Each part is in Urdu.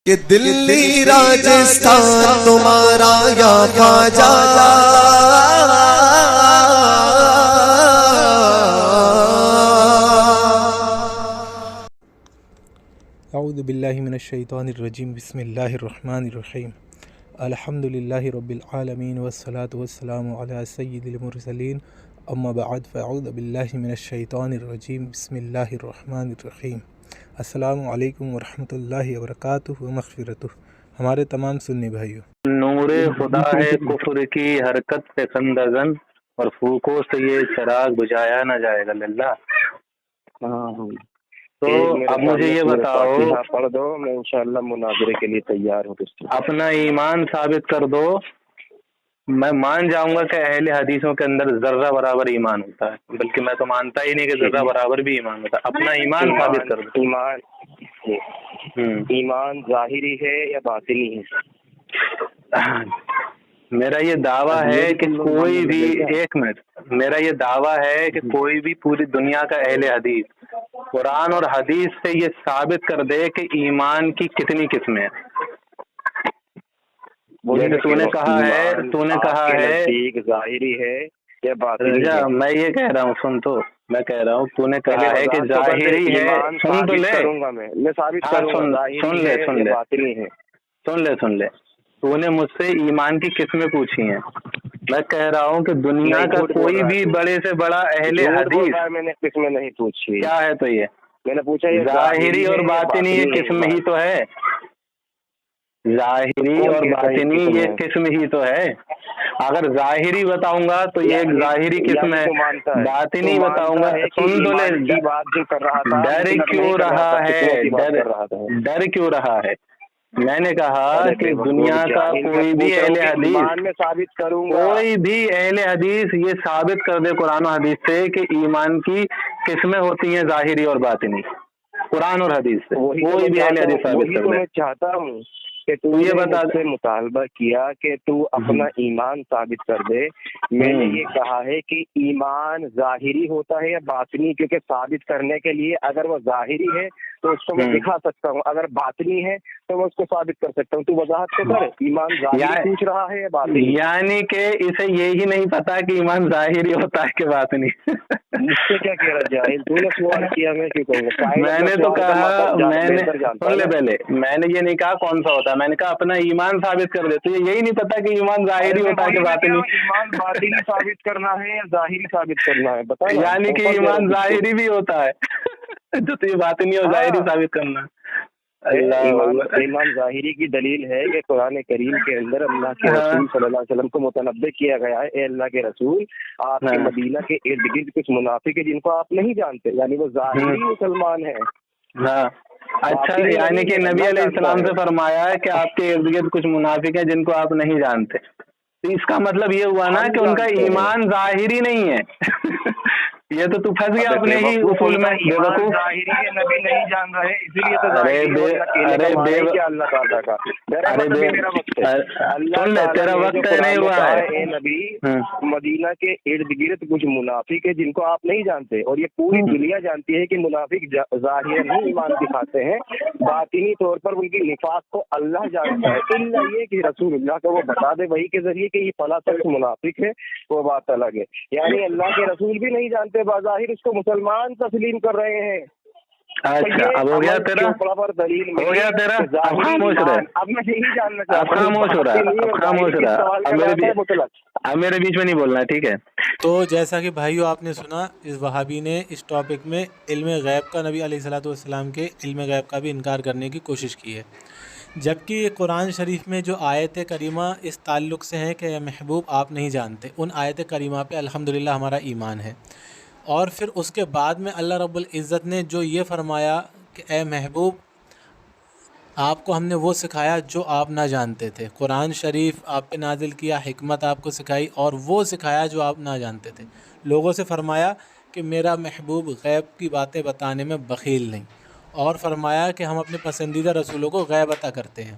کہ دلی راجستھان تمہارا یا خواجہ، اعوذ باللہ من الشیطان الرجیم، بسم اللہ الرحمن الرحیم، الحمد للہ رب العالمین والصلاة والسلام علی سید المرسلین، اما بعد فاعوذ باللہ من الشیطان الرجیم، بسم اللہ الرحمن الرحیم۔ السلام علیکم ورحمۃ اللہ وبرکاتہ و مغفرتہ۔ ہمارے تمام سنی بھائیوں، نور خدا ہے کفر کی حرکت پہ خندزن، اور پھوکوں سے یہ چراغ بجھایا نہ جائے گا للہ۔ تو اب مجھے یہ بتاؤ، پڑھ دو، میں انشاءاللہ مناظرے کے لیے تیار ہوں۔ اپنا ایمان ثابت کر دو، میں مان جاؤں گا کہ اہل حدیثوں کے اندر ذرہ برابر ایمان ہوتا ہے، بلکہ میں تو مانتا ہی نہیں کہ ذرہ برابر بھی ایمان ہوتا ہے۔ اپنا ایمان ثابت کر دو۔ ایمان ظاہری ہے یا باطنی ہے؟ میرا یہ دعویٰ ہے کہ کوئی بھی، ایک منٹ، میرا یہ دعویٰ ہے کہ کوئی بھی پوری دنیا کا اہل حدیث قرآن اور حدیث سے یہ ثابت کر دے کہ ایمان کی کتنی قسمیں ہیں۔ جیسے تو نے کہا ہے ظاہری ہے یا باطنی ہے؟ میں یہ کہہ رہا ہوں، سن تو، میں کہہ رہا ہوں تو نے کہا ہے کہ ظاہری ہے، سن تو لے، سن لے، تو نے مجھ سے ایمان کی قسمیں پوچھی ہیں، میں کہہ رہا ہوں کہ دنیا کا کوئی بھی بڑے سے بڑا اہل حدیث، میں نے قسمیں نہیں پوچھی۔ کیا ہے تو یہ میں نے پوچھا ظاہری اور باطنی یہ قسم ہی تو ہے، ظاہری اور باطنی یہ قسم ہی تو ہے۔ اگر ظاہری بتاؤں گا تو یہ ایک ظاہری قسم ہے، باطنی بتاؤں گا، سن تو لے، ڈر کیوں رہا ہے، ڈر کیوں رہا ہے؟ میں نے کہا کہ دنیا کا کوئی بھی اہل حدیث، کوئی بھی اہل حدیث یہ ثابت کر دے قرآن و حدیث سے کہ ایمان کی قسمیں ہوتی ہیں ظاہری اور باطنی، قرآن اور حدیث سے کوئی بھی اہل حدیث ثابت کر دے۔ میں چاہتا ہوں کہ تو یہ بتا سے مطالبہ کیا کہ تو اپنا ایمان ثابت کر دے۔ میں نے یہ کہا ہے کہ ایمان ظاہری ہوتا ہے یا باطنی، کیونکہ ثابت کرنے کے لیے اگر وہ ظاہری ہے تو اس کو میں دکھا سکتا ہوں، اگر باطنی ہے تو میں اس کو ثابت کر سکتا ہوں۔ تو وضاحت تو کر، ایمان ظاہری پوچھ رہا ہے یا باطنی؟ یعنی کہ اسے یہی نہیں پتا کہ ایمان ظاہری ہوتا ہے کہ باطنی۔ مجھ سے کیا کہہ رہا جاہل؟ تو نے سوال کیا، میں کیوں کہوں؟ میں نے تو کہا، میں نے سن لے پہلے، میں نے یہ نہیں کہا کون سا ہوتا ہے، میں نے کہا اپنا ایمان ثابت کر دے۔ تو یہی نہیں پتا کہ ایمان ظاہری ہوتا ہے کہ باطنی؟ ایمان باطنی ثابت کرنا ہے یا ظاہری ثابت کرنا ہے بتا۔ یعنی کہ ایمان ظاہری بھی ہوتا ہے جو تو یہ باطنی اور ظاہری ثابت کرنا ہے۔ ایمان ظاہری کی دلیل ہے کہ قرآن کریم کے اندر اللہ کے رسول صلی اللہ علیہ وسلم کو متنبع کیا گیا ہے، اے اللہ کے رسول، آپ کے مدینہ کے ارد گرد کچھ منافق ہیں جن کو آپ نہیں جانتے، یعنی وہ ظاہری مسلمان ہیں۔ ہاں اچھا، یعنی کہ نبی علیہ السلام سے فرمایا ہے کہ آپ کے ارد گرد کچھ منافق ہیں جن کو آپ نہیں جانتے، تو اس کا مطلب یہ ہوا نا کہ ان کا ایمان ظاہری نہیں ہے۔ یہ تو پھنس گیا اپنے ہی اصول میں، بے وقوف۔ نبی نہیں جان رہے، اسی لیے تو سن لے، تیرا وقت نہیں ہوا ہے۔ اے نبی، مدینہ کے ارد گرد کچھ منافق ہیں جن کو آپ نہیں جانتے، اور یہ پوری دنیا جانتی ہے کہ منافق ظاہر نہیں ایمان دکھاتے ہیں، باطنی طور پر ان کی نفاق کو اللہ جانتا ہے، الا یہ کہ رسول اللہ کو وہ بتا دے وہی کے ذریعے کہ یہ فلاں شخص منافق ہے، وہ بات الگ ہے۔ یعنی اللہ کے رسول بھی نہیں جانتے، بظاہر اس کو مسلمان تسلیم کر رہے ہیں۔ اچھا، اب ہو گیا تیرا، ہو گیا تیرا، اب خاموش رہے، اب میں یہی جاننا چاہتا ہوں، اب خاموش ہو رہا ہے، اب خاموش ہو رہا ہے، اب میرے بیچ میں نہیں بولنا ہے، ٹھیک ہے؟ تو جیسا کہ بھائیو آپ نے سنا، اس وہابی نے اس ٹاپک میں علم غیب کا، نبی علیہ الصلوۃ والسلام کے علم غیب کا بھی انکار کرنے کی کوشش کی ہے، جبکہ یہ قرآن شریف میں جو آیت کریمہ اس تعلق سے ہیں کہ اے محبوب آپ نہیں جانتے، ان آیت کریمہ پہ الحمدللہ ہمارا ایمان ہے۔ اور پھر اس کے بعد میں اللہ رب العزت نے جو یہ فرمایا کہ اے محبوب آپ کو ہم نے وہ سکھایا جو آپ نہ جانتے تھے، قرآن شریف آپ پہ نازل کیا، حکمت آپ کو سکھائی، اور وہ سکھایا جو آپ نہ جانتے تھے۔ لوگوں سے فرمایا کہ میرا محبوب غیب کی باتیں بتانے میں بخیل نہیں، اور فرمایا کہ ہم اپنے پسندیدہ رسولوں کو غیب عطا کرتے ہیں۔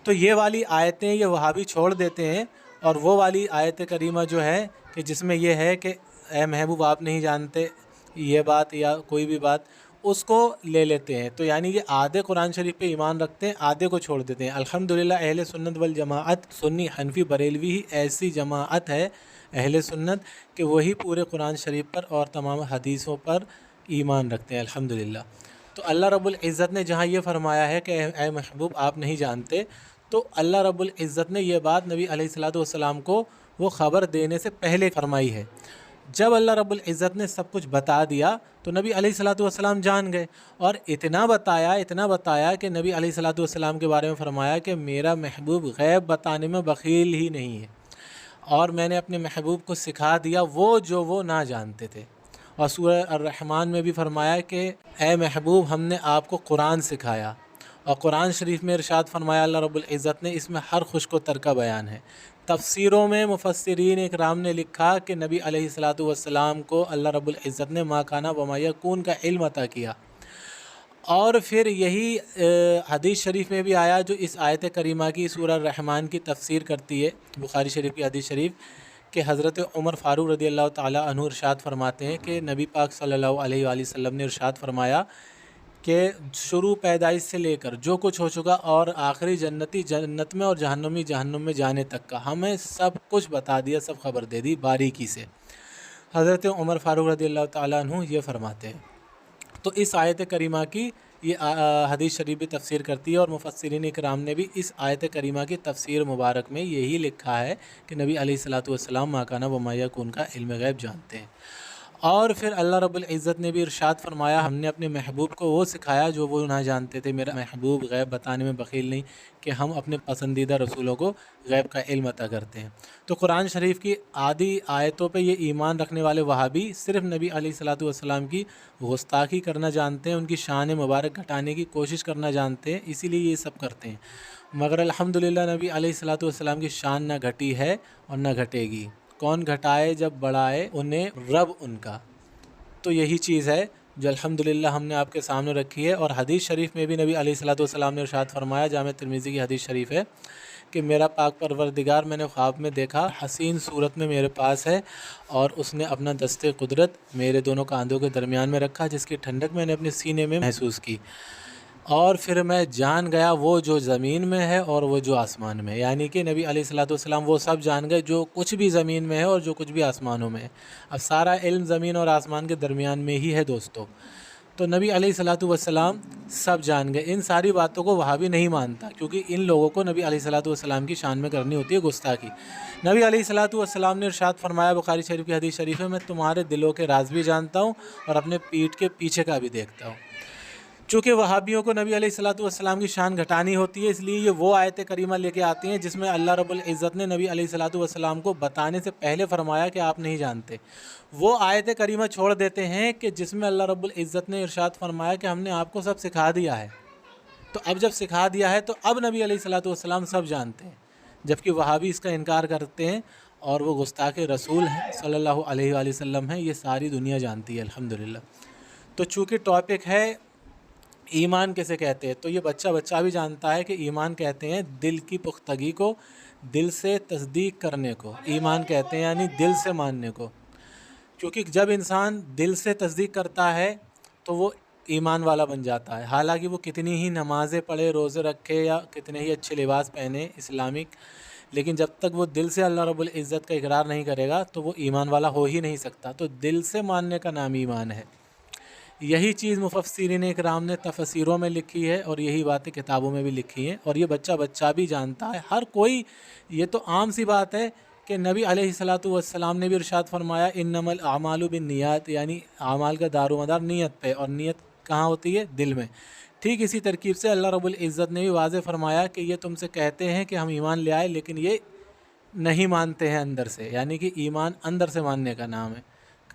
تو یہ والی آیتیں یہ وہابی چھوڑ دیتے ہیں، اور وہ والی آیت کریمہ جو ہے کہ جس میں یہ ہے کہ اے محبوب آپ نہیں جانتے یہ بات یا کوئی بھی بات، اس کو لے لیتے ہیں. تو یعنی یہ آدھے قرآن شریف پہ ایمان رکھتے ہیں، آدھے کو چھوڑ دیتے ہیں. الحمدللہ اہل سنت والجماعت سنی حنفی بریلوی ہی ایسی جماعت ہے اہل سنت کہ وہی پورے قرآن شریف پر اور تمام حدیثوں پر ایمان رکھتے ہیں الحمدللہ. تو اللہ رب العزت نے جہاں یہ فرمایا ہے کہ اے محبوب آپ نہیں جانتے، تو اللہ رب العزت نے یہ بات نبی علیہ الصلوۃ والسلام کو وہ خبر دینے سے پہلے فرمائی ہے. جب اللہ رب العزت نے سب کچھ بتا دیا تو نبی علیہ الصلوۃ والسلام جان گئے، اور اتنا بتایا کہ نبی علیہ الصلوۃ والسلام کے بارے میں فرمایا کہ میرا محبوب غیب بتانے میں بخیل ہی نہیں ہے، اور میں نے اپنے محبوب کو سکھا دیا وہ نہ جانتے تھے. اور سورہ الرحمن میں بھی فرمایا کہ اے محبوب ہم نے آپ کو قرآن سکھایا. اور قرآن شریف میں ارشاد فرمایا اللہ رب العزت نے، اس میں ہر خشک و تر کا بیان ہے. تفسیروں میں مفسرین اکرام نے لکھا کہ نبی علیہ الصلوۃ والسلام کو اللہ رب العزت نے ما کان وما یکون کا علم عطا کیا. اور پھر یہی حدیث شریف میں بھی آیا جو اس آیت کریمہ کی سورہ الرحمن کی تفسیر کرتی ہے، بخاری شریف کی حدیث شریف، کہ حضرت عمر فاروق رضی اللہ تعالیٰ عنہ ارشاد فرماتے ہیں کہ نبی پاک صلی اللہ علیہ وآلہ وسلم نے ارشاد فرمایا کہ شروع پیدائش سے لے کر جو کچھ ہو چکا اور آخری جنتی جنت میں اور جہنمی جہنم میں جانے تک کا ہمیں سب کچھ بتا دیا، سب خبر دے دی باریکی سے. حضرت عمر فاروق رضی اللہ تعالیٰ عنہ یہ فرماتے ہیں. تو اس آیت کریمہ کی یہ حدیث شریف بھی تفسیر کرتی ہے، اور مفسرین اکرام نے بھی اس آیت کریمہ کی تفسیر مبارک میں یہی لکھا ہے کہ نبی علیہ الصلوۃ والسلام ما کان وما یکون کا علم غیب جانتے ہیں. اور پھر اللہ رب العزت نے بھی ارشاد فرمایا ہم نے اپنے محبوب کو وہ سکھایا جو وہ نہ جانتے تھے. میرا محبوب غیب بتانے میں بخیل نہیں کہ ہم اپنے پسندیدہ رسولوں کو غیب کا علم عطا کرتے ہیں. تو قرآن شریف کی آدھی آیتوں پہ یہ ایمان رکھنے والے وہابی صرف نبی علیہ الصلوۃ والسلام کی گستاخی کرنا جانتے ہیں، ان کی شان مبارک گھٹانے کی کوشش کرنا جانتے ہیں، اسی لیے یہ سب کرتے ہیں. مگر الحمدللہ نبی علیہ الصلوۃ والسلام کی شان نہ گھٹی ہے اور نہ گھٹے گی. کون گھٹائے جب بڑھائے انہیں رب ان کا. تو یہی چیز ہے جو الحمدللہ ہم نے آپ کے سامنے رکھی ہے. اور حدیث شریف میں بھی نبی علیہ الصلوۃ والسلام نے ارشاد فرمایا، جامع ترمذی کی حدیث شریف ہے، کہ میرا پاک پروردگار میں نے خواب میں دیکھا حسین صورت میں میرے پاس ہے، اور اس نے اپنا دست قدرت میرے دونوں کاندھوں کے درمیان میں رکھا، جس کی ٹھنڈک میں نے اپنے سینے میں محسوس کی. اور پھر میں جان گیا وہ جو زمین میں ہے اور وہ جو آسمان میں ہے. یعنی کہ نبی علیہ الصلوۃ والسلام وہ سب جان گئے جو کچھ بھی زمین میں ہے اور جو کچھ بھی آسمانوں میں ہے. اب سارا علم زمین اور آسمان کے درمیان میں ہی ہے دوستو. تو نبی علیہ الصلوۃ والسلام سب جان گئے. ان ساری باتوں کو وہابی نہیں مانتا، کیونکہ ان لوگوں کو نبی علیہ الصلوۃ والسلام کی شان میں کرنی ہوتی ہے گستاخی. نبی علیہ الصلوۃ والسلام نے ارشاد فرمایا بخاری شریف کی حدیث شریف ہے، میں تمہارے دلوں کے راز بھی جانتا ہوں اور اپنے پیٹھ کے پیچھے کا بھی دیکھتا ہوں. چونکہ وہابیوں کو نبی علیہ الصلوۃ والسلام کی شان گھٹانی ہوتی ہے، اس لیے یہ وہ آیت کریمہ لے کے آتی ہیں جس میں اللہ رب العزت نے نبی علیہ الصلوۃ والسلام کو بتانے سے پہلے فرمایا کہ آپ نہیں جانتے. وہ آیت کریمہ چھوڑ دیتے ہیں کہ جس میں اللہ رب العزت نے ارشاد فرمایا کہ ہم نے آپ کو سب سکھا دیا ہے. تو اب جب سکھا دیا ہے تو اب نبی علیہ الصلوۃ والسلام سب جانتے ہیں، جبکہ وہابی اس کا انکار کرتے ہیں، اور وہ گستاخ رسول ہیں صلی اللہ علیہ وآلہ وسلم ہیں، یہ ساری دنیا جانتی ہے الحمدللہ. تو چونکہ ٹاپک ہے ایمان کیسے کہتے ہیں، تو یہ بچہ بھی جانتا ہے کہ ایمان کہتے ہیں دل کی پختگی کو، دل سے تصدیق کرنے کو ایمان کہتے ہیں، یعنی دل سے ماننے کو. کیونکہ جب انسان دل سے تصدیق کرتا ہے تو وہ ایمان والا بن جاتا ہے. حالانکہ وہ کتنی ہی نمازیں پڑھے، روزے رکھے، یا کتنے ہی اچھے لباس پہنے اسلامک، لیکن جب تک وہ دل سے اللہ رب العزت کا اقرار نہیں کرے گا تو وہ ایمان والا ہو ہی نہیں سکتا. تو دل سے ماننے کا نام ایمان ہے. یہی چیز مفسرین اکرام نے تفسیروں میں لکھی ہے، اور یہی باتیں کتابوں میں بھی لکھی ہیں، اور یہ بچہ بھی جانتا ہے، ہر کوئی. یہ تو عام سی بات ہے کہ نبی علیہ الصلوۃ والسلام نے بھی ارشاد فرمایا انما الاعمال بالنیات، یعنی اعمال کا دار و مدار نیت پہ، اور نیت کہاں ہوتی ہے؟ دل میں. ٹھیک اسی ترکیب سے اللہ رب العزت نے بھی واضح فرمایا کہ یہ تم سے کہتے ہیں کہ ہم ایمان لے آئے، لیکن یہ نہیں مانتے ہیں اندر سے. یعنی کہ ایمان اندر سے ماننے کا نام ہے،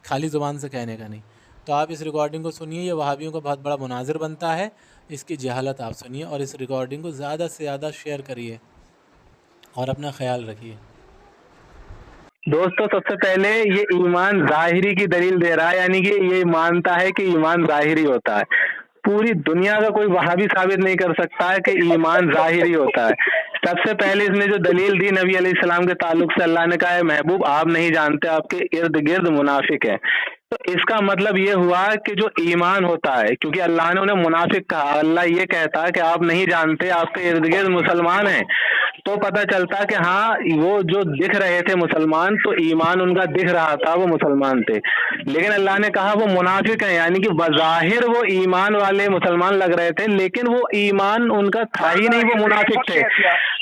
خالی زبان سے کہنے کا نہیں. تو آپ اس ریکارڈنگ کو سنیے، یہ وہابیوں کا بہت بڑا مناظر بنتا ہے. اس کی جہالت آپ سنیے، اور اس ریکارڈنگ کو زیادہ سے زیادہ شیئر کریے اور اپنا خیال رکھیے. دوستو سب سے پہلے یہ ایمان ظاہری کی دلیل دے رہا ہے، یعنی کہ یہ مانتا ہے کہ ایمان ظاہری ہوتا ہے. پوری دنیا کا کوئی وہابی ثابت نہیں کر سکتا ہے کہ ایمان ظاہری ہوتا ہے. سب سے پہلے اس نے جو دلیل دی نبی علیہ السلام کے تعلق سے، اللہ نے کہا ہے محبوب آپ نہیں جانتے، آپ کے ارد گرد منافق ہیں. تو اس کا مطلب یہ ہوا کہ جو ایمان ہوتا ہے، کیونکہ اللہ نے انہیں منافق کہا، اللہ یہ کہتا کہ آپ نہیں جانتے، آپ کے ارد گرد مسلمان ہیں، تو پتہ چلتا کہ ہاں وہ جو دکھ رہے تھے مسلمان، تو ایمان ان کا دکھ رہا تھا، وہ مسلمان تھے، لیکن اللہ نے کہا وہ منافق ہیں، یعنی کہ بظاہر وہ ایمان والے مسلمان لگ رہے تھے لیکن وہ ایمان ان کا تھا ہی نہیں، وہ منافق تھے۔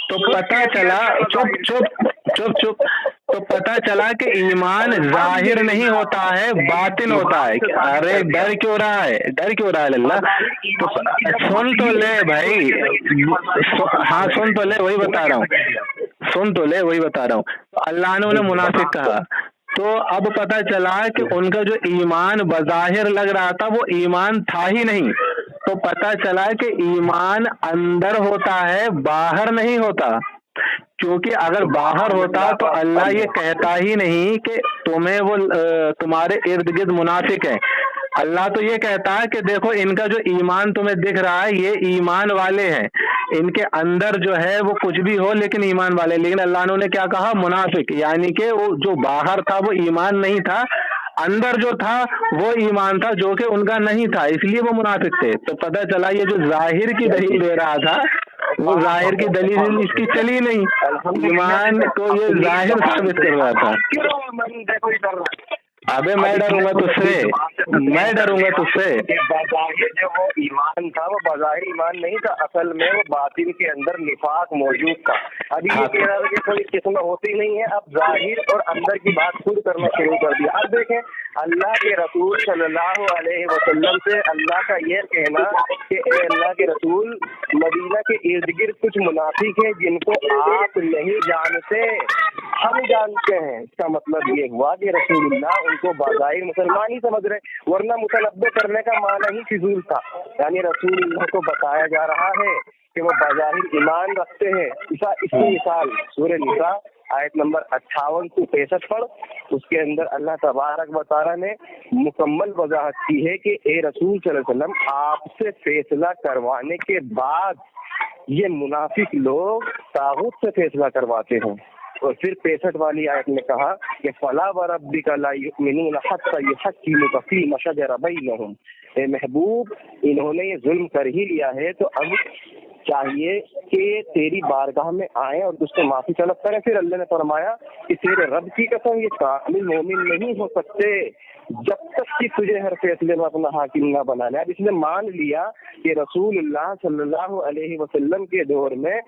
تو پتہ چلا چپ تو پتہ چلا کہ ایمان ظاہر نہیں ہوتا ہے، باطن ہوتا ہے۔ ارے ڈر کیوں رہا ہے اللہ؟ تو سن تو لے بھائی، ہاں سن تو لے، وہی بتا رہا ہوں، اللہ نے انہیں منافق کہا، تو اب پتہ چلا کہ ان کا جو ایمان بظاہر لگ رہا تھا وہ ایمان تھا ہی نہیں۔ تو پتہ چلا کہ ایمان اندر ہوتا ہے، باہر نہیں ہوتا، کیونکہ اگر باہر ہوتا تو اللہ یہ کہتا ہی نہیں کہ تمہیں وہ تمہارے ارد گرد منافق ہیں۔ اللہ تو یہ کہتا ہے کہ دیکھو ان کا جو ایمان تمہیں دکھ رہا ہے یہ ایمان والے ہیں، ان کے اندر جو ہے وہ کچھ بھی ہو لیکن ایمان والے، لیکن اللہ نے انہیں کیا کہا؟ منافق، یعنی کہ وہ جو باہر تھا وہ ایمان نہیں تھا، اندر جو تھا وہ ایمان تھا جو کہ ان کا نہیں تھا، اس لیے وہ منافق تھے۔ تو پتہ چلا یہ جو ظاہر کی دلیل دے رہا تھا وہ ظاہر کی دلیل اس کی چلی نہیں، ایمان کو یہ ظاہر ثابت کر رہا تھا۔ ابے میں ڈروں گا تجھ سے، بظاہر جو وہ ایمان تھا وہ بظاہر ایمان نہیں تھا، اصل میں وہ باطن کے اندر نفاق موجود تھا۔ ابھی یہ کہہ رہا تھا کہ کوئی قسم ہوتی نہیں ہے، اب ظاہر اور اندر کی بات خود کرنا شروع کر دیا۔ اب دیکھیں اللہ کے رسول صلی اللہ علیہ وسلم سے اللہ کا یہ کہنا کہ اے اللہ کے رسول، مدینہ کے ارد گرد کچھ منافق ہیں جن کو آپ نہیں جانتے، ہم جانتے ہیں، اس کا مطلب یہ ہوا کہ رسول اللہ ان کو بظاہر مسلمان ہی سمجھ رہے، ورنہ متنبع کرنے کا معنی ہی فضول تھا۔ یعنی رسول اللہ کو بتایا جا رہا ہے کہ وہ بظاہر ایمان رکھتے ہیں۔ اس کی مثال سورہ نساء آیت نمبر 58 سے 65 پڑھ، اس کے اندر اللہ تبارک و تعالیٰ نے مکمل وضاحت کی ہے کہ اے رسول صلی اللہ علیہ وسلم، آپ سے فیصلہ کروانے کے بعد یہ منافق لوگ طاغوت سے فیصلہ کرواتے ہیں۔ اور پھر 65 والی آیت میں کہا کہ فلا وربک لا یؤمنون حتی یحکموک فیما شجر بینہم، اے محبوب انہوں نے یہ ظلم کر ہی لیا ہے تو اب چاہیے کہ تیری بارگاہ میں آئیں اور تجھ سے معافی طلب کریں۔ پھر اللہ نے فرمایا کہ تیرے رب کی قسم یہ کامل مومن نہیں ہو سکتے جب تک کہ تجھے ہر فیصلے میں اپنا حاکم نہ بنانا۔ اب اس نے مان لیا کہ رسول اللہ صلی اللہ علیہ وسلم کے دور میں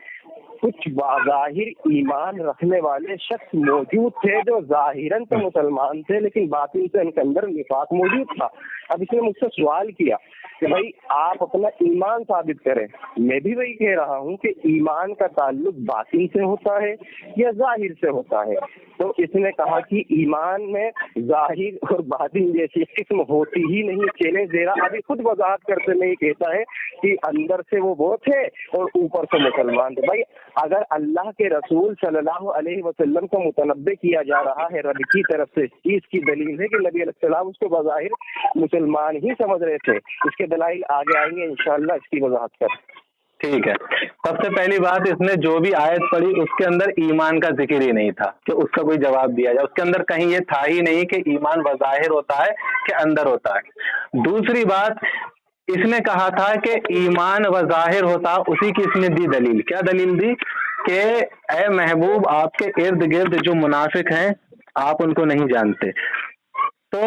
کچھ بظاہر ایمان رکھنے والے شخص موجود تھے جو ظاہراً تو مسلمان تھے لیکن باطن سے ان کے اندر نفاق موجود تھا۔ اب اس نے مجھ سے سوال کیا کہ بھائی آپ اپنا ایمان ثابت کریں۔ میں بھی وہی کہہ رہا ہوں کہ ایمان کا تعلق باطن سے ہوتا ہے یا ظاہر سے ہوتا ہے؟ تو اس نے کہا کہ ایمان میں ظاہر اور باطن جیسی قسم ہوتی ہی نہیں، چیلنج دے رہا۔ ابھی خود وضاحت کرتے میں یہ کہتا ہے کہ اندر سے وہ تھے اور اوپر سے مسلمان تھے۔ بھائی اگر اللہ کے رسول صلی اللہ علیہ وسلم کو متنبع کیا جا رہا ہے رب کی طرف سے، اس کی دلیل ہے کہ نبی علیہ السلام اس کو بظاہر مسلمان ہی سمجھ رہے تھے۔ اس کے دلائل آگے آئیں گے انشاءاللہ، اس کی وضاحت کر۔ ٹھیک ہے، سب سے پہلی بات اس نے جو بھی آیت پڑھی اس کے اندر ایمان کا ذکر ہی نہیں تھا کہ اس کا کوئی جواب دیا جائے، اس کے اندر کہیں یہ تھا ہی نہیں کہ ایمان بظاہر ہوتا ہے کہ اندر ہوتا ہے۔ دوسری بات، اس نے کہا تھا کہ ایمان بظاہر ہوتا، اسی کی اس نے دی دلیل۔ کیا دلیل دی؟ کہ اے محبوب آپ کے ارد گرد جو منافق ہیں آپ ان کو نہیں جانتے۔ تو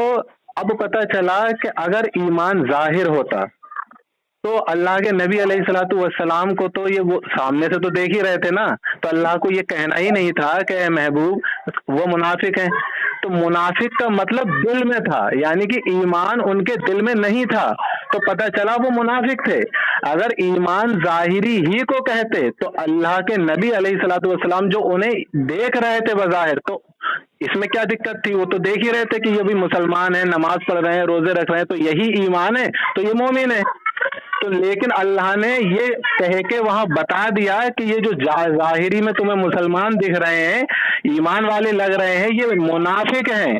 اب پتہ چلا کہ اگر ایمان ظاہر ہوتا تو اللہ کے نبی علیہ الصلوۃ والسلام کو تو یہ وہ سامنے سے تو دیکھ ہی رہے تھے نا، تو اللہ کو یہ کہنا ہی نہیں تھا کہ اے محبوب وہ منافق ہیں۔ تو منافق کا مطلب دل میں تھا، یعنی کہ ایمان ان کے دل میں نہیں تھا، تو پتہ چلا وہ منافق تھے۔ اگر ایمان ظاہری ہی کو کہتے تو اللہ کے نبی علیہ الصلوۃ والسلام جو انہیں دیکھ رہے تھے بظاہر، تو اس میں کیا دقت تھی؟ وہ تو دیکھ ہی رہے تھے کہ یہ بھی مسلمان ہیں، نماز پڑھ رہے ہیں، روزے رکھ رہے ہیں، تو یہی ایمان ہے، تو یہ مومن ہے۔ تو لیکن اللہ نے یہ کہہ کے وہاں بتا دیا کہ یہ جو ظاہری میں تمہیں مسلمان دکھ رہے ہیں، ایمان والے لگ رہے ہیں، یہ منافق ہیں،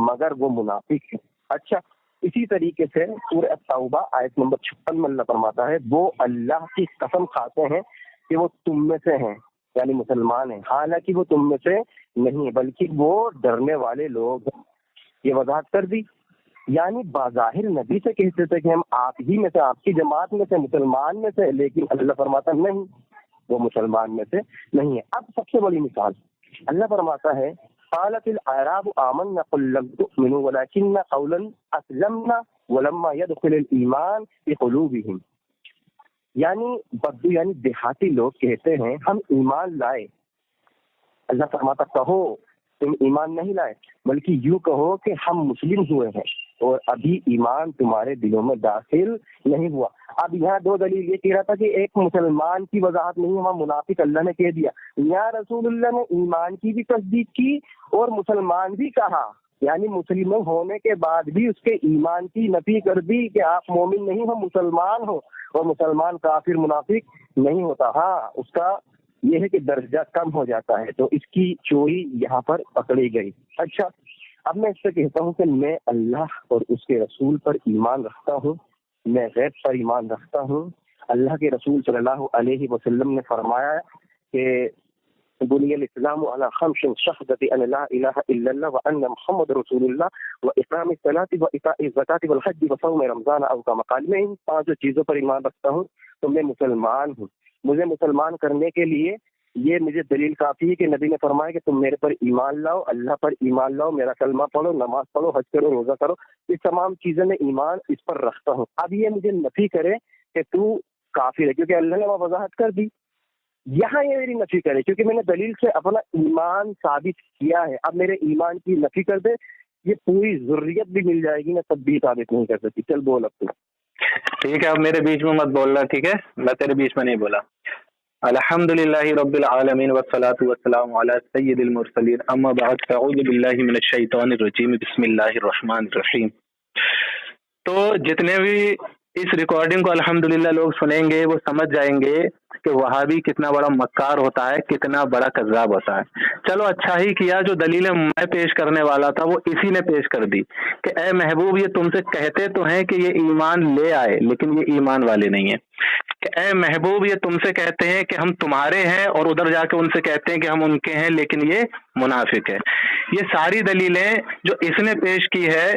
مگر وہ منافق ہے۔ اچھا، اسی طریقے سے سورہ التوبہ آیت نمبر 56 میں اللہ فرماتا ہے وہ اللہ کی قسم کھاتے ہیں کہ وہ تم میں سے ہیں، یعنی مسلمان ہیں، حالانکہ وہ تم میں سے نہیں بلکہ وہ ڈرنے والے لوگ ہیں۔ یہ وضاحت کر دی، یعنی بظاہر نبی سے کہتے تھے کہ ہم آپ ہی میں سے، آپ کی جماعت میں سے، مسلمان میں سے، لیکن اللہ فرماتا نہیں، وہ مسلمان میں سے نہیں ہے۔ اب سب سے بڑی مثال اللہ فرماتا ہے قالت الاعراب آمنا قل لم تؤمنوا ولكن قولا اسلمنا ولما يدخل الايمان في قلوبهم، یعنی بدو یعنی دیہاتی لوگ کہتے ہیں ہم ایمان لائے، اللہ فرماتا کہو تم ایمان نہیں لائے بلکہ یوں کہو کہ ہم مسلم ہوئے ہیں اور ابھی ایمان تمہارے دلوں میں داخل نہیں ہوا۔ اب یہاں دو دلیل یہ کہہ رہا تھا کہ ایک مسلمان کی وضاحت نہیں، وہاں منافق اللہ نے کہہ دیا، یہاں رسول اللہ نے ایمان کی بھی تصدیق کی اور مسلمان بھی کہا، یعنی مسلم ہونے کے بعد بھی اس کے ایمان کی نفی کر دی کہ آپ مومن نہیں ہو، مسلمان ہو، اور مسلمان کافر منافق نہیں ہوتا۔ ہاں اس کا یہ ہے کہ درجہ کم ہو جاتا ہے، تو اس کی چوری یہاں پر پکڑی گئی۔ اچھا، اب میں اس سے کہتا ہوں کہ میں اللہ اور اس کے رسول پر ایمان رکھتا ہوں، میں غیب پر ایمان رکھتا ہوں۔ اللہ کے رسول صلی اللہ علیہ وسلم نے فرمایا کہ بنی الاسلام علی خمس شہادت ان لا الہ الا اللہ وان محمد رسول اللہ واقام الصلاۃ وایتاء الزکاۃ والحج وصوم رمضان او کما قال، میں ان 5 چیزوں پر ایمان رکھتا ہوں تو میں مسلمان ہوں۔ مجھے مسلمان کرنے کے لیے یہ مجھے دلیل کافی ہے کہ نبی نے فرمایا کہ تم میرے پر ایمان لاؤ، اللہ پر ایمان لاؤ، میرا کلمہ پڑھو، نماز پڑھو، حج کرو، روزہ کرو، یہ تمام چیزیں میں ایمان اس پر رکھتا ہوں۔ اب یہ مجھے نفی کرے کہ تو کافر ہے، کیونکہ اللہ نے وہ وضاحت کر دی، یہاں یہ میری نفی کرے کیونکہ میں نے دلیل سے اپنا ایمان ثابت کیا ہے، اب میرے ایمان کی نفی کر دے، یہ پوری ضروریت بھی مل جائے گی، میں تب بھی ثابت نہیں کر سکتی۔ چل بول اب تو ٹھیک ہے، اب میرے بیچ میں مت بولنا، ٹھیک ہے؟ میں تیرے بیچ میں نہیں بولا۔ الحمدللہ رب العالمین والصلاة والسلام علی سید المرسلین، اما بعد فاعوذ باللہ من الشیطان الرجیم، بسم اللہ الرحمن الرحیم۔ تو جتنے بھی اس ریکارڈنگ کو الحمدللہ لوگ سنیں گے وہ سمجھ جائیں گے کہ وہابی کتنا بڑا مکار ہوتا ہے، کتنا بڑا کذاب ہوتا ہے۔ چلو اچھا ہی کیا جو دلیل میں پیش کرنے والا تھا وہ اسی نے پیش کر دی کہ اے محبوب یہ تم سے کہتے تو ہیں کہ یہ ایمان لے آئے لیکن یہ ایمان والے نہیں ہیں، کہ اے محبوب یہ تم سے کہتے ہیں کہ ہم تمہارے ہیں اور ادھر جا کے ان سے کہتے ہیں کہ ہم ان کے ہیں لیکن یہ منافق ہے۔ یہ ساری دلیلیں جو اس نے پیش کی ہے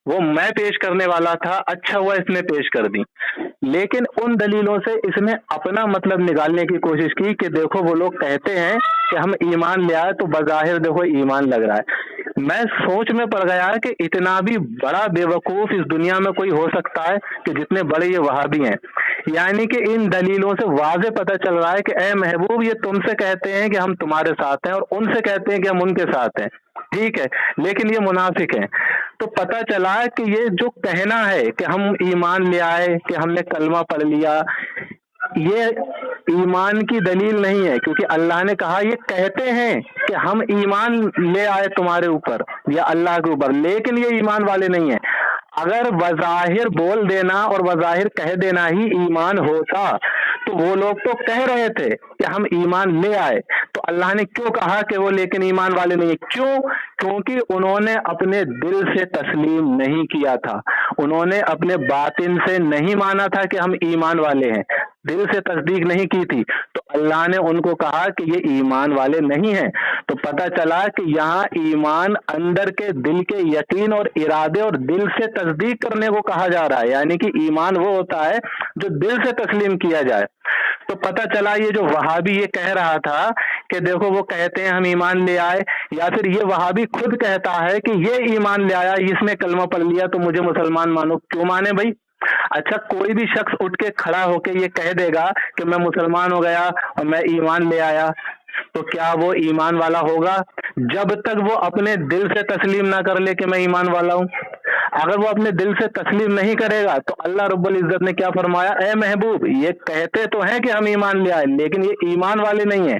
وہ میں پیش کرنے والا تھا، اچھا ہوا اس نے پیش کر دی، لیکن ان دلیلوں سے اس نے اپنا مطلب نکالنے کی کوشش کی کہ دیکھو وہ لوگ کہتے ہیں کہ ہم ایمان لے آئے تو بظاہر دیکھو ایمان لگ رہا ہے۔ میں سوچ میں پڑ گیا کہ اتنا بھی بڑا بے وقوف اس دنیا میں کوئی ہو سکتا ہے کہ جتنے بڑے یہ وہابی ہیں، یعنی کہ ان دلیلوں سے واضح پتہ چل رہا ہے کہ اے محبوب یہ تم سے کہتے ہیں کہ ہم تمہارے ساتھ ہیں اور ان سے کہتے ہیں کہ ہم ان کے ساتھ ہیں، ٹھیک ہے، لیکن یہ منافق ہیں۔ تو پتہ چلا کہ یہ جو کہنا ہے کہ ہم ایمان لے آئے، کہ ہم نے کلمہ پڑھ لیا، یہ ایمان کی دلیل نہیں ہے، کیونکہ اللہ نے کہا یہ کہتے ہیں کہ ہم ایمان لے آئے تمہارے اوپر یا اللہ کے اوپر، لیکن یہ ایمان والے نہیں ہیں۔ اگر بظاہر بول دینا اور بظاہر کہہ دینا ہی ایمان ہوتا تو وہ لوگ تو کہہ رہے تھے کہ ہم ایمان لے آئے، تو اللہ نے کیوں کہا کہ وہ لیکن ایمان والے نہیں ہیں؟ کیوں؟ کیونکہ انہوں نے اپنے دل سے تسلیم نہیں کیا تھا، انہوں نے اپنے باطن سے نہیں مانا تھا کہ ہم ایمان والے ہیں، دل سے تصدیق نہیں کی تھی، تو اللہ نے ان کو کہا کہ یہ ایمان والے نہیں ہیں۔ تو پتہ چلا کہ یہاں ایمان اندر کے دل کے یقین اور ارادے اور دل سے تصدیق کرنے کو کہا جا رہا ہے، یعنی کہ ایمان وہ ہوتا ہے جو دل سے تسلیم کیا جائے۔ تو پتہ چلا یہ جو وہابی یہ کہہ رہا تھا کہ دیکھو وہ کہتے ہیں ہم ایمان لے آئے، یا پھر یہ وہابی خود کہتا ہے کہ یہ ایمان لے آیا، اس نے کلمہ پڑھ لیا تو مجھے مسلمان مانو، کیوں مانے بھائی؟ اچھا کوئی بھی شخص اٹھ کے کھڑا ہو کے یہ کہہ دے گا کہ میں مسلمان ہو گیا اور میں ایمان لے آیا، تو کیا وہ ایمان والا ہوگا؟ جب تک وہ اپنے دل سے تسلیم نہ کر لے کہ میں ایمان والا ہوں۔ اگر وہ اپنے دل سے تسلیم نہیں کرے گا تو اللہ رب العزت نے کیا فرمایا؟ اے محبوب یہ کہتے تو ہیں کہ ہم ایمان لے آئے لیکن یہ ایمان والے نہیں ہیں۔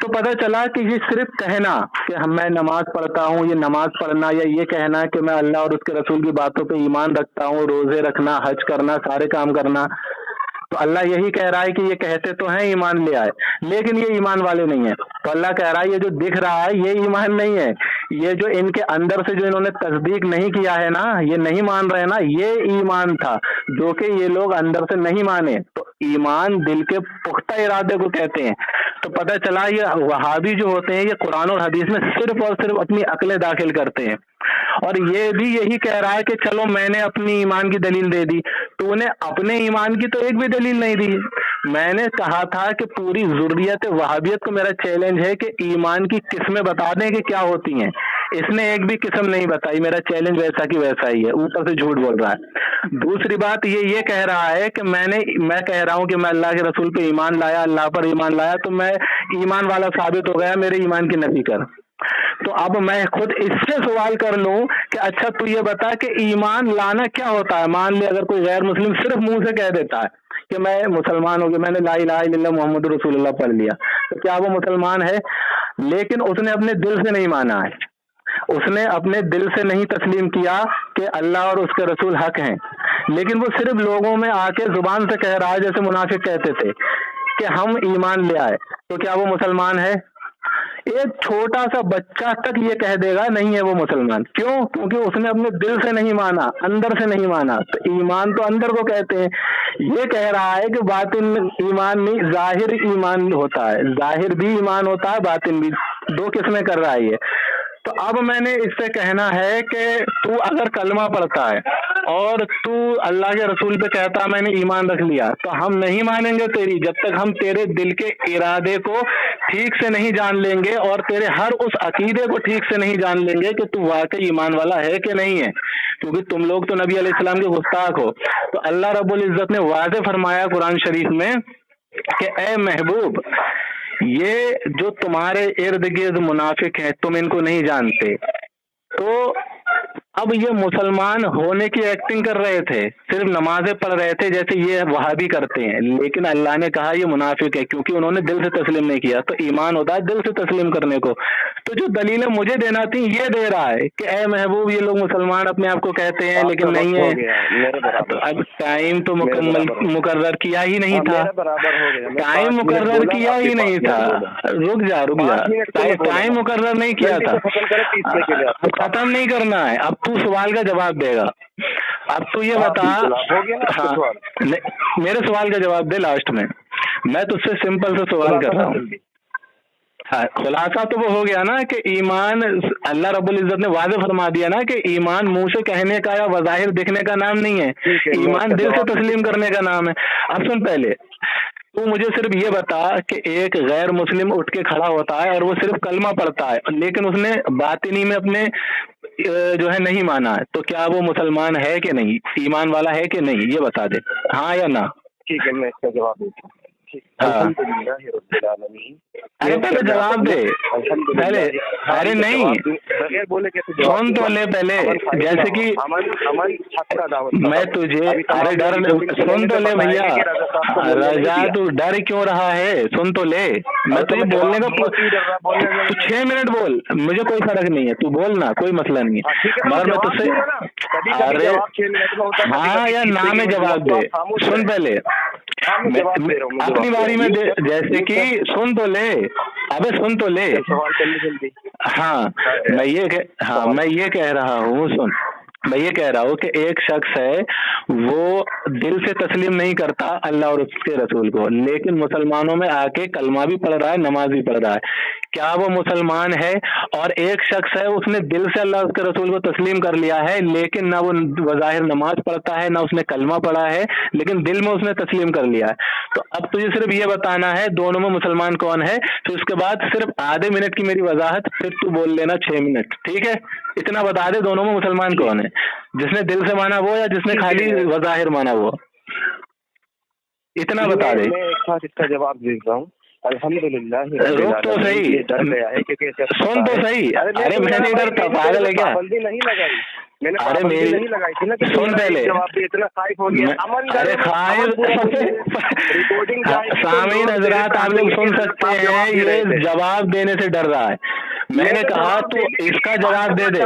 تو پتہ چلا کہ یہ صرف کہنا کہ میں نماز پڑھتا ہوں، یہ نماز پڑھنا یا یہ کہنا کہ میں اللہ اور اس کے رسول کی باتوں پہ ایمان رکھتا ہوں، روزے رکھنا، حج کرنا، سارے کام کرنا، تو اللہ یہی کہہ رہا ہے کہ یہ کہتے تو ہیں ایمان لے آئے لیکن یہ ایمان والے نہیں ہیں۔ تو اللہ کہہ رہا ہے یہ جو دکھ رہا ہے یہ ایمان نہیں ہے، یہ جو ان کے اندر سے جو انہوں نے تصدیق نہیں کیا ہے نا، یہ نہیں مان رہے نا، یہ ایمان تھا جو کہ یہ لوگ اندر سے نہیں مانے. تو ایمان دل کے پختہ ارادے کو کہتے ہیں. تو پتہ چلا یہ وہابی جو ہوتے ہیں یہ قرآن اور حدیث میں صرف اور صرف اپنی عقلیں داخل کرتے ہیں، اور یہ بھی یہی کہہ رہا ہے کہ چلو میں نے اپنی ایمان کی دلیل دے دی، تو نے اپنے ایمان کی تو ایک بھی دلیل نہیں دی. میں نے کہا تھا کہ پوری ذریت وہابیت کو میرا چیلنج ہے کہ ایمان کی قسمیں بتا دیں کہ کیا ہوتی ہیں. اس نے ایک بھی قسم نہیں بتائی. میرا چیلنج ویسا کی ویسا ہی ہے، اوپر سے جھوٹ بول رہا ہے. دوسری بات یہ کہہ رہا ہے کہ میں کہہ رہا ہوں کہ میں اللہ کے رسول پہ ایمان لایا، اللہ پر ایمان لایا، تو میں ایمان والا ثابت ہو گیا، میرے ایمان کی نفی کر. تو اب میں خود اس سے سوال کر لوں کہ اچھا تو یہ بتا کہ ایمان لانا کیا ہوتا ہے. مان لے اگر کوئی غیر مسلم صرف منہ سے کہہ دیتا ہے کہ میں مسلمان ہو گیا، میں نے لا الہ الا اللہ محمد رسول اللہ پڑھ لیا، تو کیا وہ مسلمان ہے؟ لیکن اس نے اپنے دل سے نہیں مانا ہے، اس نے اپنے دل سے نہیں تسلیم کیا کہ اللہ اور اس کے رسول حق ہیں، لیکن وہ صرف لوگوں میں آ کے زبان سے کہہ رہا ہے جیسے منافق کہتے تھے کہ ہم ایمان لے آئے. تو کیا وہ مسلمان ہے؟ ایک چھوٹا سا بچہ تک یہ کہہ دے گا نہیں ہے وہ مسلمان. کیوں؟ کیونکہ اس نے اپنے دل سے نہیں مانا، اندر سے نہیں مانا. تو ایمان تو اندر کو کہتے ہیں. یہ کہہ رہا ہے کہ باطن ایمان نہیں، ظاہر ایمان ہوتا ہے، ظاہر بھی ایمان ہوتا ہے، باطن بھی. دو قسمیں کر رہا ہے یہ. تو اب میں نے اس سے کہنا ہے کہ تو اگر کلمہ پڑھتا ہے اور تو اللہ کے رسول پہ کہتا میں نے ایمان رکھ لیا، تو ہم نہیں مانیں گے تیری جب تک ہم تیرے دل کے ارادے کو ٹھیک سے نہیں جان لیں گے اور تیرے ہر اس عقیدے کو ٹھیک سے نہیں جان لیں گے کہ تو واقعی ایمان والا ہے کہ نہیں ہے. کیونکہ تم لوگ تو نبی علیہ السلام کے گستاخ ہو. تو اللہ رب العزت نے واضح فرمایا قرآن شریف میں کہ اے محبوب، یہ جو تمہارے ارد گرد منافق ہیں تم ان کو نہیں جانتے. تو اب یہ مسلمان ہونے کی ایکٹنگ کر رہے تھے، صرف نمازیں پڑھ رہے تھے جیسے یہ وہابی کرتے ہیں، لیکن اللہ نے کہا یہ منافق ہے کیونکہ انہوں نے دل سے تسلیم نہیں کیا. تو ایمان ہوتا ہے دل سے تسلیم کرنے کو. تو جو دلیلیں مجھے دینا تھی یہ دے رہا ہے کہ اے محبوب یہ لوگ مسلمان اپنے آپ کو کہتے ہیں لیکن نہیں ہے. اب ٹائم تو مقرر کیا ہی نہیں تھا، ٹائم مقرر کیا ہی نہیں تھا. رک جا ٹائم مقرر نہیں کیا تھا، ختم نہیں کرنا ہے. اب تو سوال کا جواب دے گا. اب تو یہ بتا، ہاں میرے سوال کا جواب دے لاسٹ میں تجھ سے سمپل سے سوال کر رہا ہوں. ہاں خلاصہ تو وہ ہو گیا نا کہ ایمان اللہ رب العزت نے واضح فرما دیا نا کہ ایمان منہ سے کہنے کا یا بظاہر دکھنے کا نام نہیں ہے، ایمان دل سے تسلیم کرنے کا نام ہے. اب سن، پہلے تو مجھے صرف یہ بتا کہ ایک غیر مسلم اٹھ کے کھڑا ہوتا ہے اور وہ صرف کلمہ پڑھتا ہے لیکن اس نے باطنی میں اپنے جو ہے نہیں مانا ہے، تو کیا وہ مسلمان ہے کہ نہیں، ایمان والا ہے کہ نہیں، یہ بتا دے ہاں یا نہ. ٹھیک ہے میں اس کا جواب دیتا ہوں. ارے پہلے جواب دے پہلے. ارے نہیں سن تو لے پہلے، جیسے کہ میں تجھے ارے ڈر سن تو لے بھیا رضا، تو ڈر کیوں رہا ہے؟ سن تو لے، میں تجھے بولنے کا تو 6 منٹ بول، مجھے کوئی فرق نہیں ہے، تو بولنا کوئی مسئلہ نہیں ہے، مگر میں تجھ سے ارے ہاں یا نہ میں جواب دے. سن پہلے اپنی باری میں جیسے کہ سن تو لے، ابے سن تو لے. ہاں میں یہ کہہ رہا ہوں، سن میں یہ کہہ رہا ہوں کہ ایک شخص ہے وہ دل سے تسلیم نہیں کرتا اللہ اور اس کے رسول کو، لیکن مسلمانوں میں آ کے کلمہ بھی پڑھ رہا ہے، نماز بھی پڑھ رہا ہے، کیا وہ مسلمان ہے؟ اور ایک شخص ہے اس نے دل سے اللہ اور اس کے رسول کو تسلیم کر لیا ہے لیکن نہ وہ بظاہر نماز پڑھتا ہے نہ اس نے کلمہ پڑھا ہے لیکن دل میں اس نے تسلیم کر لیا ہے. تو اب تجھے صرف یہ بتانا ہے دونوں میں مسلمان کون ہے، پھر اس کے بعد صرف آدھے منٹ کی میری وضاحت، پھر تو بول لینا 6 منٹ. ٹھیک ہے؟ اتنا بتا دے دونوں میں مسلمان کون ہے، جس نے دل سے مانا وہ یا جس نے خالی بظاہر مانا وہ، اتنا بتا دے. میں ایک ساتھ اس کا جواب دیتا ہوں. الحمدللہ روک تو صحیح، سن تو صحیح. ارے میں نہیں ڈرتا، پاگل ہے کیا؟ نہیں لگائی میں نے، ارے میری نہیں لگائی تھی نا کہ سن پہلے. اتنا خائف ہو گیا. ارے سامعین حضرات آپ لوگ سن سکتے ہیں، یہ جواب دینے سے ڈر رہا ہے. میں نے کہا تو اس کا جواب دے دے.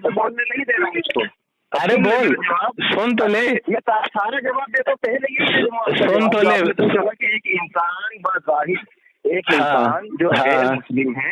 بولنے نہیں دے رہا اس کو. ارے بول، سن تو لے، میں سارا جواب دیتا ہوں. پہلے سن تو لے. ایک انسان بظاہر، ایک انسان جو غیر مسلم ہے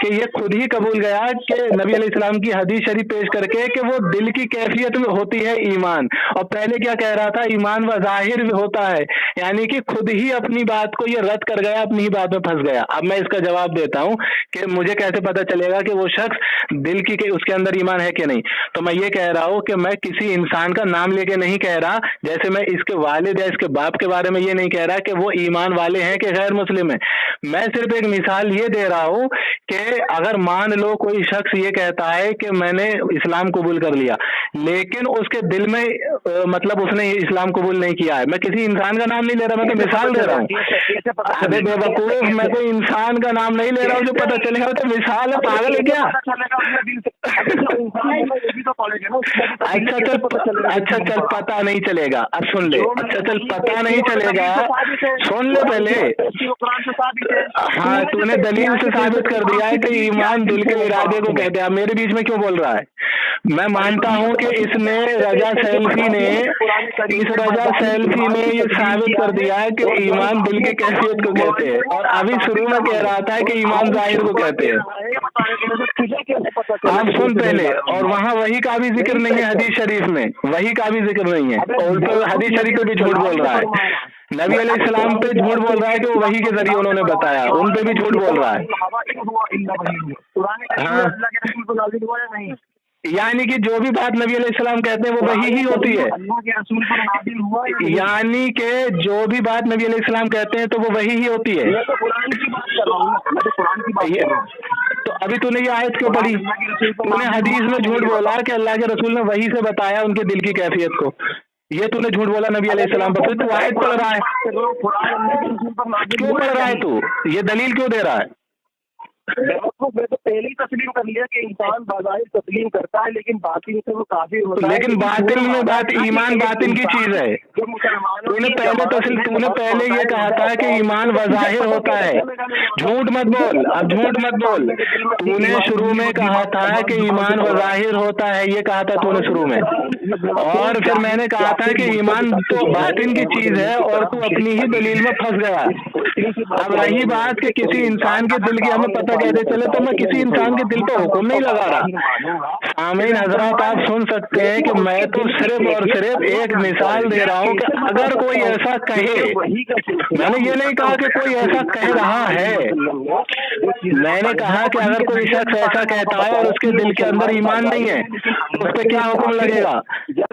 کہ یہ خود ہی قبول گیا کہ نبی علیہ السلام کی حدیث شریف پیش کر کے کہ وہ دل کی کیفیت میں ہوتی ہے ایمان، اور پہلے کیا کہہ رہا تھا ایمان و ظاہر ہوتا ہے، یعنی کہ خود ہی اپنی بات کو یہ رد کر گیا، اپنی ہی بات میں پھنس گیا۔ اب میں اس کا جواب دیتا ہوں کہ مجھے کیسے پتا چلے گا کہ وہ شخص دل کی کہ اس کے اندر ایمان ہے کہ نہیں؟ تو میں یہ کہہ رہا ہوں کہ میں کسی انسان کا نام لے کے نہیں کہہ رہا، جیسے میں اس کے والد یا اس کے باپ کے بارے میں یہ نہیں کہہ رہا کہ وہ ایمان والے ہیں کہ غیر مسلم ہیں۔ میں صرف ایک مثال یہ دے رہا ہوں کہ اگر مان لو کوئی شخص یہ کہتا ہے کہ میں نے اسلام قبول کر لیا، لیکن اس کے دل میں مطلب اس نے اسلام قبول نہیں کیا ہے، میں کسی انسان کا نام نہیں لے رہا، میں تو مثال دے رہا ہوں۔ ارے بے وقوف، میں کوئی انسان کا نام نہیں لے رہا ہوں جو پتہ چلے گا، تو مثال ہے، پاگل ہے کیا؟ اچھا چل پتہ نہیں چلے گا، اب سن لے، اچھا چل پتہ نہیں چلے گا، سن لے پہلے۔ ہاں تو نے دلیل سے ثابت کر دیا ہے کہ ایمان دل کے ارادے کو کہتے ہیں، میرے بیچ میں کیوں بول رہا ہے؟ میں مانتا ہوں کہ اس نے رجا سیلفی نے یہ ثابت کر دیا ہے کہ ایمان دل کی کیفیت کو کہتے ہیں، اور ابھی شروع میں کہہ رہا تھا کہ ایمان ظاہر کو کہتے ہیں۔ آپ سن پہلے، اور وہاں وہی کا بھی ذکر نہیں ہے حدیث شریف میں، وہی کا بھی ذکر نہیں ہے، اور تو حدیث شریف پہ بھی جھوٹ بول رہا ہے، نبی علیہ السلام پہ جھوٹ بول رہا ہے کہ وہ وہی کے ذریعے انہوں نے بتایا، ان پہ بھی جھوٹ بول رہا ہے۔ ہاں یعنی کہ جو بھی بات نبی علیہ السلام کہتے ہیں وہ وہی ہی ہوتی ہے، یعنی کہ جو بھی بات نبی علیہ السلام کہتے ہیں تو وہ وہی ہی ہوتی ہے۔ تو ابھی تو نے یہ آیت کیوں پڑھی؟ تو نے حدیث میں جھوٹ بولا کہ اللہ کے رسول نے وہی سے بتایا ان کے دل کی کیفیت کو، یہ تو نے جھوٹ بولا نبی علیہ السلام پر، پھر تو آیت پڑھ رہا ہے، کیوں پڑھ رہا ہے تو؟ یہ دلیل کیوں دے رہا ہے؟ میں تو پہلے ہی تسلیم کر لیا کہ انسان بظاہر تسلیم کرتا ہے لیکن باطن سے وہ کافر ہوتا ہے، لیکن باطن میں بات ایمان باطن کی چیز ہے۔ تو نے پہلے یہ کہا تھا کہ ایمان بظاہر ہوتا ہے، جھوٹ مت بول، اب جھوٹ مت بول، تو نے شروع میں کہا تھا کہ ایمان بظاہر ہوتا ہے، یہ کہا تھا تو نے شروع میں، اور پھر میں نے کہا تھا کہ ایمان تو باطن کی چیز ہے، اور تو اپنی ہی دلیل میں پھنس گیا۔ اب رہی بات کہ کسی انسان کے دل کی ہمیں پتہ کیسے چلے، تو میں کسی انسان کے دل پہ حکم نہیں لگا رہا۔ سامعین حضرات آپ سن سکتے ہیں کہ میں تو صرف اور صرف ایک مثال دے رہا ہوں کہ اگر کوئی ایسا کہے، میں نے یہ نہیں کہا کہ کوئی ایسا کہہ رہا ہے، میں نے کہا کہ اگر کوئی شخص ایسا کہتا ہے اور اس کے دل کے اندر ایمان نہیں ہے تو اس پہ کیا حکم لگے گا؟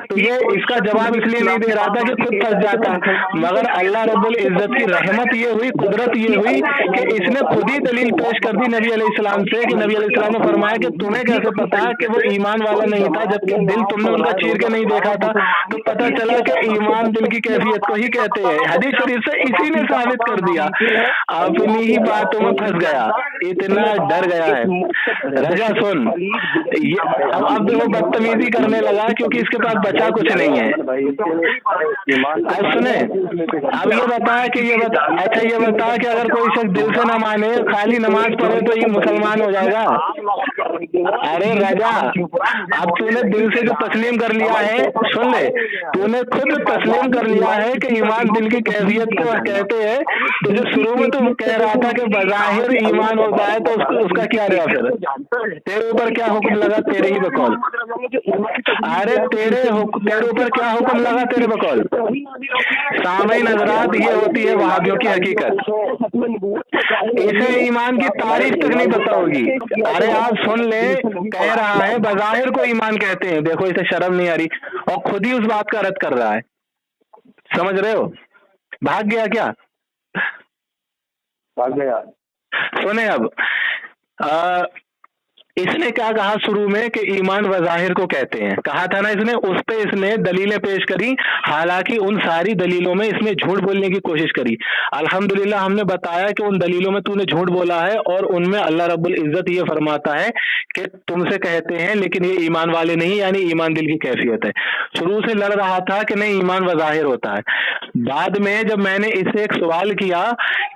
تو یہ اس کا جواب اس لیے نہیں دے رہا تھا کہ خود پھنس جاتا، مگر اللہ رب العزت کی رحمت یہ ہوئی، قدرت یہ ہوئی کہ اس نے خود ہی دلیل پیش کر دی نبی علیہ السلام سے، کہ نبی علیہ السلام نے فرمایا کہ تمہیں کیسے پتا کہ وہ ایمان والا نہیں تھا جبکہ دل تم نے ان کا چیر کے نہیں دیکھا تھا؟ تو پتہ چلا کہ ایمان دل کی کیفیت کو ہی کہتے ہیں، حدیث شریف سے اسی نے ثابت کر دیا، اپنی ہی باتوں میں پھنس گیا، اتنا ڈر گیا ہے۔ رجا سن، اب وہ بدتمیزی کرنے لگا کیونکہ اس کے پاس بچا کچھ نہیں ہے۔ اب سنیں، اب یہ بتا کہ اچھا یہ بتا کہ اگر کوئی شخص دل سے نہ مانے، خالی نماز پڑھے تو یہ مسلمان ہو جائے گا؟ ارے رجا، اب تو نے دل سے جو تسلیم کر لیا ہے، سن لے، تو نے خود تسلیم کر لیا ہے کہ ایمان دل کی کیفیت کو کہتے ہیں، تو جو شروع میں تو کہہ رہا تھا کہ بظاہر ایمان ہوتا ہے، تو اس کا کیا رہا؟ پھر تیرے اوپر کیا حکم لگا؟ تیرے ہی بقول، ارے تیرے اوپر کیا حکم لگا؟ تیرے بقول۔ سامعین حضرات یہ ہوتی ہے وہابیوں کی حقیقت، اسے ایمان کی تعریف تک نہیں پتا ہوگی۔ ارے آپ سن لے، کہہ رہا ہے بظاہر کو ایمان کہتے ہیں، دیکھو اسے شرم نہیں آ رہی، اور خود ہی اس بات کا رد کر رہا ہے، سمجھ رہے ہو؟ بھاگ گیا کیا؟ بھاگ گیا۔ سنیں اب اس نے کیا کہا شروع میں کہ ایمان وظاہر کو کہتے ہیں، کہا تھا نا اس نے، اس پہ اس نے دلیلیں پیش کری، حالانکہ ان ساری دلیلوں میں اس نے جھوٹ بولنے کی کوشش کری۔ الحمدللہ ہم نے بتایا کہ ان دلیلوں میں تو نے جھوٹ بولا ہے، اور ان میں اللہ رب العزت یہ فرماتا ہے کہ تم سے کہتے ہیں لیکن یہ ایمان والے نہیں، یعنی ایمان دل کی کیفیت ہے۔ شروع سے لڑ رہا تھا کہ نہیں ایمان وظاہر ہوتا ہے، بعد میں جب میں نے اس سے ایک سوال کیا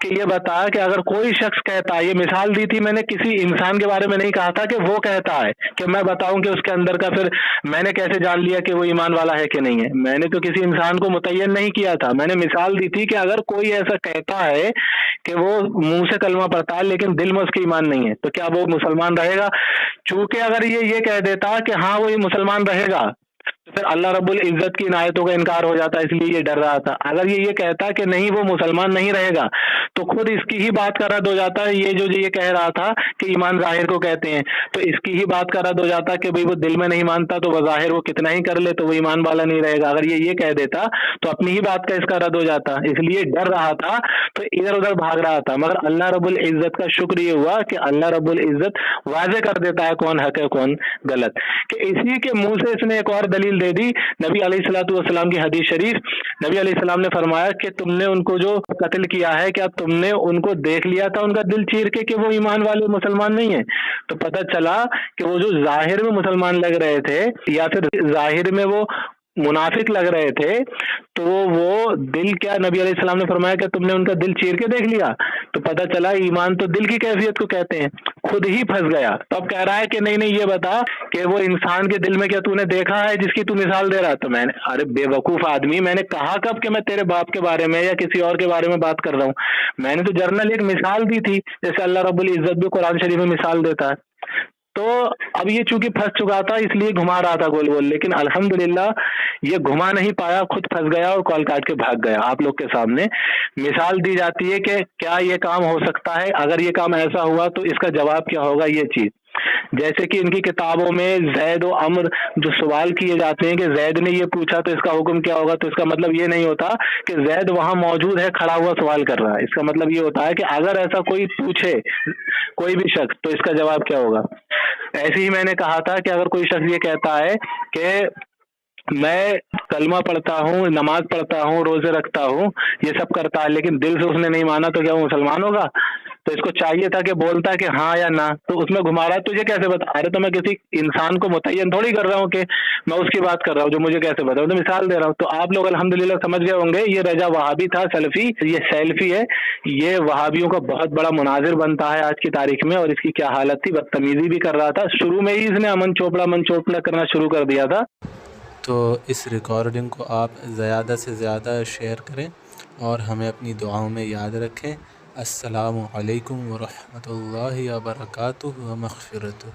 کہ یہ بتا کہ اگر کوئی شخص کہتا ہے، یہ مثال دی تھی میں نے، کسی انسان کے بارے میں نہیں کہا تھا کہ وہ کہتا ہے کہ میں بتاؤں کہ اس کے اندر کا، پھر میں نے کیسے جان لیا کہ وہ ایمان والا ہے کہ نہیں ہے؟ میں نے تو کسی انسان کو متعین نہیں کیا تھا، میں نے مثال دی تھی کہ اگر کوئی ایسا کہتا ہے کہ وہ منہ سے کلمہ پڑھتا ہے لیکن دل میں اس کی ایمان نہیں ہے تو کیا وہ مسلمان رہے گا؟ چونکہ اگر یہ کہہ دیتا کہ ہاں وہ مسلمان رہے گا تو پھر اللہ رب العزت کی عنایتوں کا انکار ہو جاتا، اس لیے یہ ڈر رہا تھا۔ اگر یہ کہتا کہ نہیں وہ مسلمان نہیں رہے گا تو خود اس کی ہی بات کا رد ہو جاتا ہے، یہ جو یہ کہہ رہا تھا کہ ایمان ظاہر کو کہتے ہیں، تو اس کی ہی بات کا رد ہو جاتا کہ بھئی وہ دل میں نہیں مانتا تو بظاہر وہ کتنا ہی کر لے تو وہ ایمان والا نہیں رہے گا۔ اگر یہ کہہ دیتا تو اپنی ہی بات کا اس کا رد ہو جاتا، اس لیے ڈر رہا تھا تو ادھر ادھر بھاگ رہا تھا۔ مگر اللہ رب العزت کا شکر یہ ہوا کہ اللہ رب العزت واضح کر دیتا ہے کون حق ہے کون غلط، کہ اسی کے منہ سے اس نے ایک اور دلیل دے دی، نبی علیہ الصلوۃ والسلام کی حدیث شریف۔ نبی علیہ السلام نے فرمایا کہ تم نے ان کو جو قتل کیا ہے کیا تم نے ان کو دیکھ لیا تھا ان کا دل چیر کے کہ وہ ایمان والے مسلمان نہیں ہیں؟ تو پتہ چلا کہ وہ جو ظاہر میں مسلمان لگ رہے تھے یا پھر ظاہر میں وہ منافق لگ رہے تھے تو وہ دل کیا، نبی علیہ السلام نے فرمایا کہ تم نے ان کا دل چیر کے دیکھ لیا، تو پتہ چلا ایمان تو دل کی کیفیت کو کہتے ہیں۔ خود ہی پھنس گیا، تو اب کہہ رہا ہے کہ نہیں یہ بتا کہ وہ انسان کے دل میں کیا تو نے دیکھا ہے جس کی تو مثال دے رہا؟ تو میں نے، ارے بے وقوف آدمی، میں نے کہا کب کہ میں تیرے باپ کے بارے میں یا کسی اور کے بارے میں بات کر رہا ہوں؟ میں نے تو جرنل ایک مثال دی تھی، جیسے اللہ رب العزت بھی قرآن شریف میں مثال دیتا ہے۔ تو اب یہ چونکہ پھنس چکا تھا اس لیے گھما رہا تھا گول گول، لیکن الحمدللہ یہ گھما نہیں پایا، خود پھنس گیا اور کال کاٹ کے بھاگ گیا۔ آپ لوگ کے سامنے مثال دی جاتی ہے کہ کیا یہ کام ہو سکتا ہے، اگر یہ کام ایسا ہوا تو اس کا جواب کیا ہوگا۔ یہ چیز جیسے کہ ان کی کتابوں میں زید و عمر جو سوال کیے جاتے ہیں کہ زید نے یہ پوچھا تو اس کا حکم کیا ہوگا، تو اس کا مطلب یہ نہیں ہوتا کہ زید وہاں موجود ہے کھڑا ہوا سوال کر رہا ہے، اس کا مطلب یہ ہوتا ہے کہ اگر ایسا کوئی پوچھے کوئی بھی شخص تو اس کا جواب کیا ہوگا۔ ایسے ہی میں نے کہا تھا کہ اگر کوئی شخص یہ کہتا ہے کہ میں کلمہ پڑھتا ہوں، نماز پڑھتا ہوں، روزے رکھتا ہوں، یہ سب کرتا ہے لیکن دل سے اس نے نہیں مانا تو کیا وہ مسلمان ہوگا؟ تو اس کو چاہیے تھا کہ بولتا کہ ہاں یا نہ، تو اس میں گھما رہا ہے تجھے کیسے بتا؟ ارے تو میں کسی انسان کو متعین تھوڑی کر رہا ہوں کہ میں اس کی بات کر رہا ہوں جو مجھے کیسے بتا، تو مثال دے رہا ہوں۔ تو آپ لوگ الحمدللہ سمجھ گئے ہوں گے یہ رجا وہابی تھا، سلفی، یہ سیلفی ہے، یہ وہابیوں کا بہت بڑا مناظر بنتا ہے آج کی تاریخ میں، اور اس کی کیا حالت تھی، بدتمیزی بھی کر رہا تھا، شروع میں ہی اس نے امن چوپڑا کرنا شروع کر دیا تھا۔ تو اس ریکارڈنگ کو آپ زیادہ سے زیادہ شیئر کریں اور ہمیں اپنی دعاؤں میں یاد رکھیں۔ السلام علیکم ورحمۃ اللہ وبرکاتہ و مغفرتہ۔